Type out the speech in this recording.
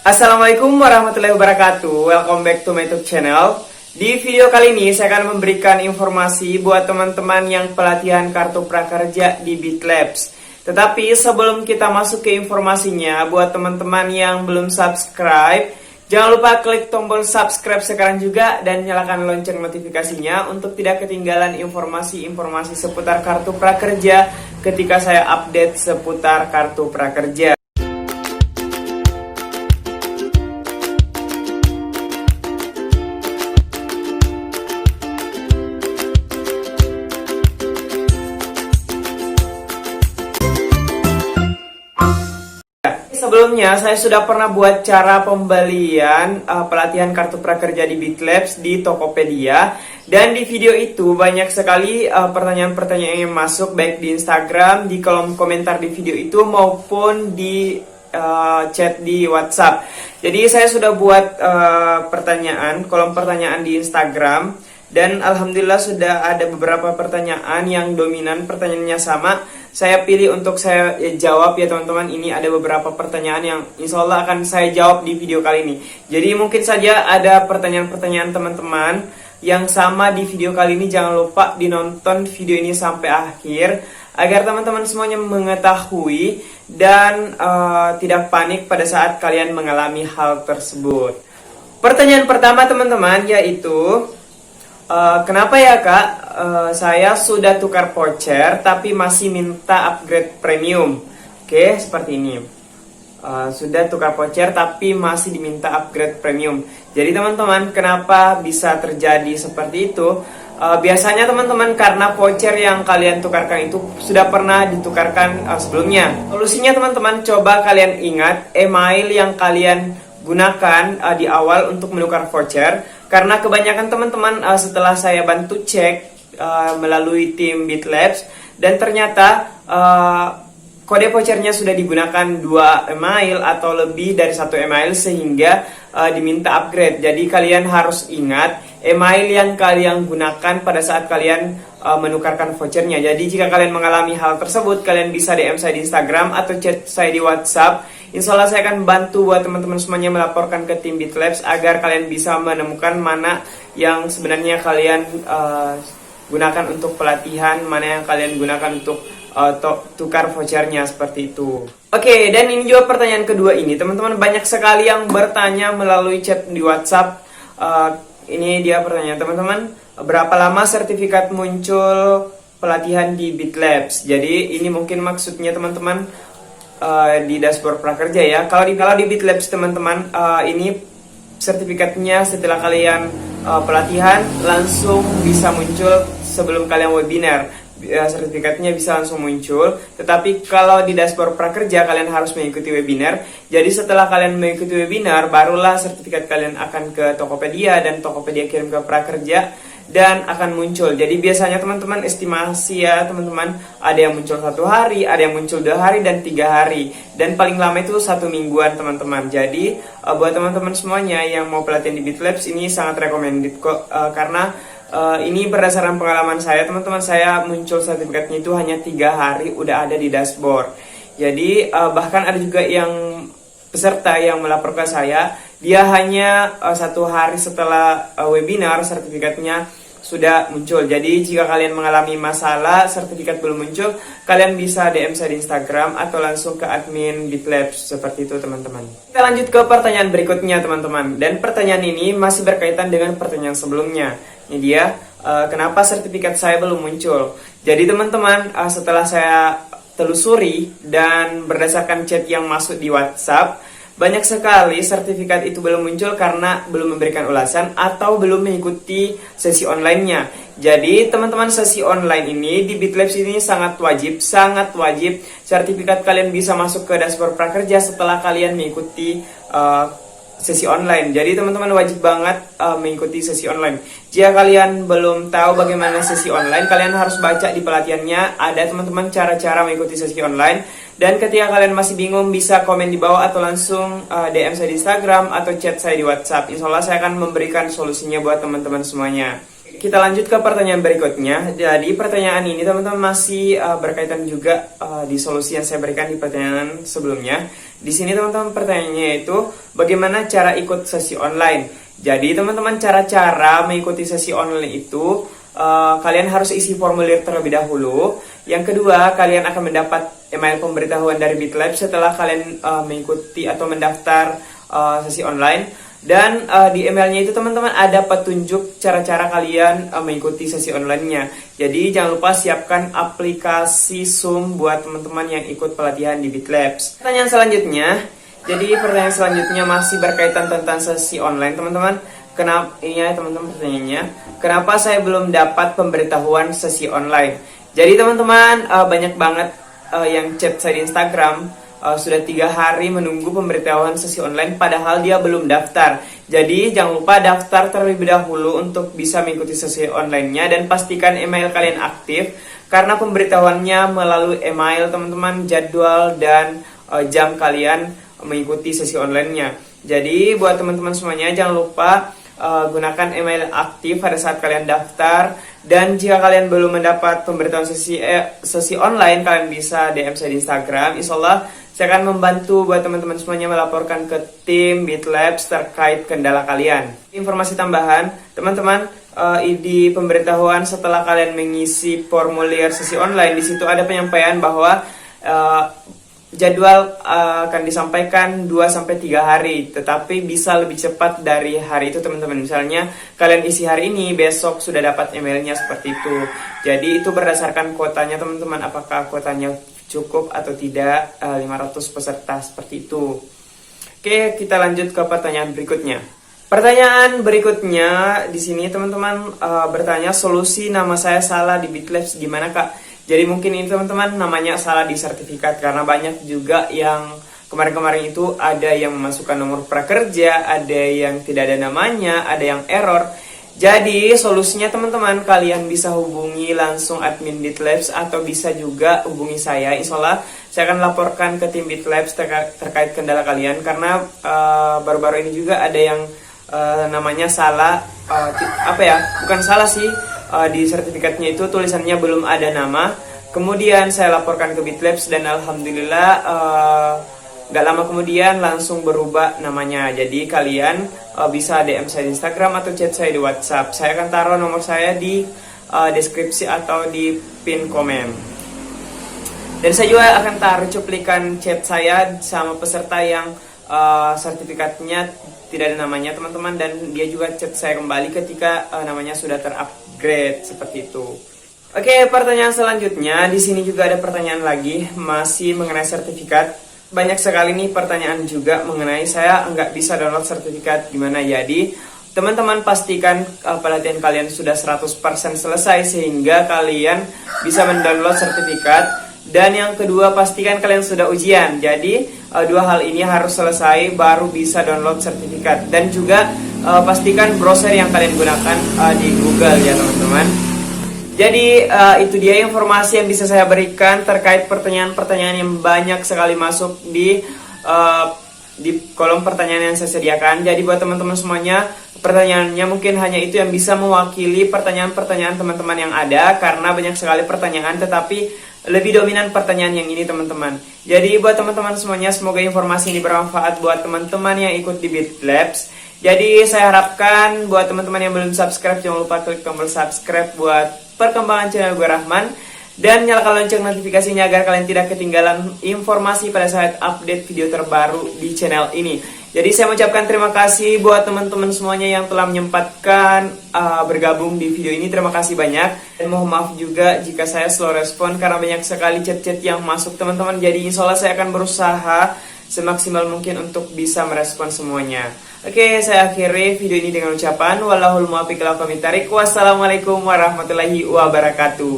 Assalamualaikum warahmatullahi wabarakatuh. Welcome back to my YouTube channel. Di video kali ini saya akan memberikan informasi buat teman-teman yang pelatihan kartu prakerja di BitLabs. Tetapi sebelum kita masuk ke informasinya, buat teman-teman yang belum subscribe, jangan lupa klik tombol subscribe sekarang juga dan nyalakan lonceng notifikasinya untuk tidak ketinggalan informasi-informasi seputar kartu prakerja ketika saya update seputar kartu prakerja. Sebelumnya saya sudah pernah buat cara pembelian pelatihan kartu prakerja di BitLabs di Tokopedia, dan di video itu banyak sekali pertanyaan-pertanyaan yang masuk baik di Instagram, di kolom komentar di video itu maupun di chat di WhatsApp. Jadi saya sudah buat kolom pertanyaan di Instagram, dan alhamdulillah sudah ada beberapa pertanyaan yang dominan pertanyaannya sama. Saya pilih untuk saya jawab ya teman-teman. Ini ada beberapa pertanyaan yang insya Allah akan saya jawab di video kali ini. Jadi mungkin saja ada pertanyaan-pertanyaan teman-teman yang sama di video kali ini. Jangan lupa dinonton video ini sampai akhir agar teman-teman semuanya mengetahui dan tidak panik pada saat kalian mengalami hal tersebut. Pertanyaan pertama teman-teman yaitu, kenapa ya kak, saya sudah tukar voucher tapi masih minta upgrade premium. Oke, seperti ini. Sudah tukar voucher tapi masih diminta upgrade premium. Jadi teman-teman, kenapa bisa terjadi seperti itu? Biasanya teman-teman karena voucher yang kalian tukarkan itu sudah pernah ditukarkan sebelumnya. Solusinya teman-teman, coba kalian ingat email yang kalian gunakan di awal untuk menukar voucher. Karena kebanyakan teman-teman setelah saya bantu cek melalui tim BitLabs, dan ternyata kode vouchernya sudah digunakan 2 email atau lebih dari 1 email sehingga diminta upgrade. Jadi kalian harus ingat email yang kalian gunakan pada saat kalian menukarkan vouchernya. Jadi jika kalian mengalami hal tersebut, kalian bisa DM saya di Instagram atau chat saya di WhatsApp. Insya Allah saya akan bantu buat teman-teman semuanya melaporkan ke tim BitLabs agar kalian bisa menemukan mana yang sebenarnya kalian gunakan untuk pelatihan, mana yang kalian gunakan untuk tukar vouchernya, seperti itu. Oke, dan ini juga pertanyaan kedua ini. Teman-teman banyak sekali yang bertanya melalui chat di WhatsApp. Ini dia pertanyaan teman-teman. Berapa lama sertifikat muncul pelatihan di BitLabs? Jadi ini mungkin maksudnya teman-teman di dashboard prakerja ya. Kalau di BitLabs teman-teman, ini sertifikatnya setelah kalian pelatihan langsung bisa muncul sebelum kalian webinar. Sertifikatnya bisa langsung muncul. Tetapi kalau di dashboard prakerja kalian harus mengikuti webinar. Jadi setelah kalian mengikuti webinar, barulah sertifikat kalian akan ke Tokopedia dan Tokopedia kirim ke prakerja dan akan muncul. Jadi biasanya teman-teman estimasi ya teman-teman, ada yang muncul 1 hari, ada yang muncul 2 hari dan 3 hari, dan paling lama itu 1 mingguan teman-teman. Jadi buat teman-teman semuanya yang mau pelatihan di BitLabs ini sangat recommended kok, karena ini berdasarkan pengalaman saya teman-teman. Saya muncul sertifikatnya itu hanya 3 hari udah ada di dashboard. Jadi bahkan ada juga yang peserta yang melapor ke saya, dia hanya 1 hari setelah webinar sertifikatnya sudah muncul. Jadi jika kalian mengalami masalah sertifikat belum muncul, kalian bisa DM saya di Instagram atau langsung ke admin BitLabs, seperti itu teman-teman. Kita lanjut ke pertanyaan berikutnya teman-teman. Dan pertanyaan ini masih berkaitan dengan pertanyaan sebelumnya. Ini dia, kenapa sertifikat saya belum muncul? Jadi teman-teman, setelah saya telusuri dan berdasarkan chat yang masuk di WhatsApp, banyak sekali sertifikat itu belum muncul karena belum memberikan ulasan atau belum mengikuti sesi online-nya. Jadi teman-teman, sesi online ini di BitLabs ini sangat wajib sertifikat kalian bisa masuk ke dashboard prakerja setelah kalian mengikuti sesi online. Jadi teman-teman wajib banget mengikuti sesi online. Jika kalian belum tahu bagaimana sesi online, kalian harus baca di pelatihannya. Ada teman-teman cara-cara mengikuti sesi online. Dan ketika kalian masih bingung, bisa komen di bawah atau langsung DM saya di Instagram atau chat saya di WhatsApp. Insya Allah saya akan memberikan solusinya buat teman-teman semuanya. Kita lanjut ke pertanyaan berikutnya. Jadi pertanyaan ini teman-teman masih berkaitan juga di solusi yang saya berikan di pertanyaan sebelumnya. Di sini teman-teman pertanyaannya itu bagaimana cara ikut sesi online. Jadi teman-teman cara-cara mengikuti sesi online itu kalian harus isi formulir terlebih dahulu. Yang kedua, kalian akan mendapat email pemberitahuan dari Bitlab setelah kalian mengikuti atau mendaftar sesi online. Dan di emailnya itu teman-teman ada petunjuk cara-cara kalian mengikuti sesi online-nya. Jadi jangan lupa siapkan aplikasi Zoom buat teman-teman yang ikut pelatihan di Bitlabs. Pertanyaan selanjutnya. Jadi pertanyaan selanjutnya masih berkaitan tentang sesi online teman-teman. Kenapa ini ya teman-teman pertanyaannya? Kenapa saya belum dapat pemberitahuan sesi online? Jadi teman-teman banyak banget yang chat saya di Instagram. Sudah 3 hari menunggu pemberitahuan sesi online padahal dia belum daftar. Jadi jangan lupa daftar terlebih dahulu untuk bisa mengikuti sesi online-nya dan pastikan email kalian aktif karena pemberitahuannya melalui email teman-teman, jadwal dan jam kalian mengikuti sesi online-nya. Jadi buat teman-teman semuanya jangan lupa gunakan email aktif pada saat kalian daftar. Dan jika kalian belum mendapat pemberitahuan sesi online, kalian bisa DM saya di Instagram. Insyaallah saya akan membantu buat teman-teman semuanya melaporkan ke tim Bitlabs terkait kendala kalian. Informasi tambahan, teman-teman, di pemberitahuan setelah kalian mengisi formulir sesi online, di situ ada penyampaian bahwa jadwal akan disampaikan 2-3 hari, tetapi bisa lebih cepat dari hari itu teman-teman. Misalnya kalian isi hari ini, besok sudah dapat emailnya seperti itu. Jadi itu berdasarkan kuotanya teman-teman, apakah kuotanya cukup atau tidak 500 peserta seperti itu. Oke, kita lanjut ke pertanyaan berikutnya. Pertanyaan berikutnya di sini teman-teman bertanya solusi nama saya salah di Bitlabs gimana Kak? Jadi mungkin ini teman-teman namanya salah di sertifikat karena banyak juga yang kemarin-kemarin itu ada yang memasukkan nomor prakerja, ada yang tidak ada namanya, ada yang error. Jadi solusinya teman-teman kalian bisa hubungi langsung admin Bitlabs atau bisa juga hubungi saya. Insyaallah saya akan laporkan ke tim Bitlabs terkait kendala kalian karena baru-baru ini juga ada yang namanya salah bukan salah sih, di sertifikatnya itu tulisannya belum ada nama. Kemudian saya laporkan ke Bitlabs dan alhamdulillah gak lama kemudian langsung berubah namanya. Jadi kalian bisa DM saya di Instagram atau chat saya di WhatsApp. Saya akan taruh nomor saya di deskripsi atau di pin komen. Dan saya juga akan taruh cuplikan chat saya sama peserta yang sertifikatnya tidak ada namanya teman-teman, dan dia juga chat saya kembali ketika namanya sudah terupgrade seperti itu. Oke, pertanyaan selanjutnya di sini juga ada pertanyaan lagi masih mengenai sertifikat. Banyak sekali nih pertanyaan juga mengenai saya nggak bisa download sertifikat gimana. Jadi teman-teman pastikan pelatihan kalian sudah 100% selesai sehingga kalian bisa mendownload sertifikat. Dan yang kedua pastikan kalian sudah ujian. Jadi 2 hal ini harus selesai baru bisa download sertifikat. Dan juga pastikan browser yang kalian gunakan di Google ya teman-teman. Jadi itu dia informasi yang bisa saya berikan terkait pertanyaan-pertanyaan yang banyak sekali masuk di kolom pertanyaan yang saya sediakan. Jadi buat teman-teman semuanya, pertanyaannya mungkin hanya itu yang bisa mewakili pertanyaan-pertanyaan teman-teman yang ada, karena banyak sekali pertanyaan tetapi lebih dominan pertanyaan yang ini teman-teman. Jadi buat teman-teman semuanya, semoga informasi ini bermanfaat buat teman-teman yang ikut di Bitlabs. Jadi saya harapkan buat teman-teman yang belum subscribe, jangan lupa klik tombol subscribe buat perkembangan channel gue Rahman. Dan nyalakan lonceng notifikasinya agar kalian tidak ketinggalan informasi pada saat update video terbaru di channel ini. Jadi saya mengucapkan terima kasih buat teman-teman semuanya yang telah menyempatkan bergabung di video ini. Terima kasih banyak. Dan mohon maaf juga jika saya slow respon karena banyak sekali chat-chat yang masuk teman-teman. Jadi insya Allah saya akan berusaha semaksimal mungkin untuk bisa merespon semuanya. Oke, saya akhiri video ini dengan ucapan wallahul muwaffiq ila aqwamit thariq. Wassalamualaikum warahmatullahi wabarakatuh.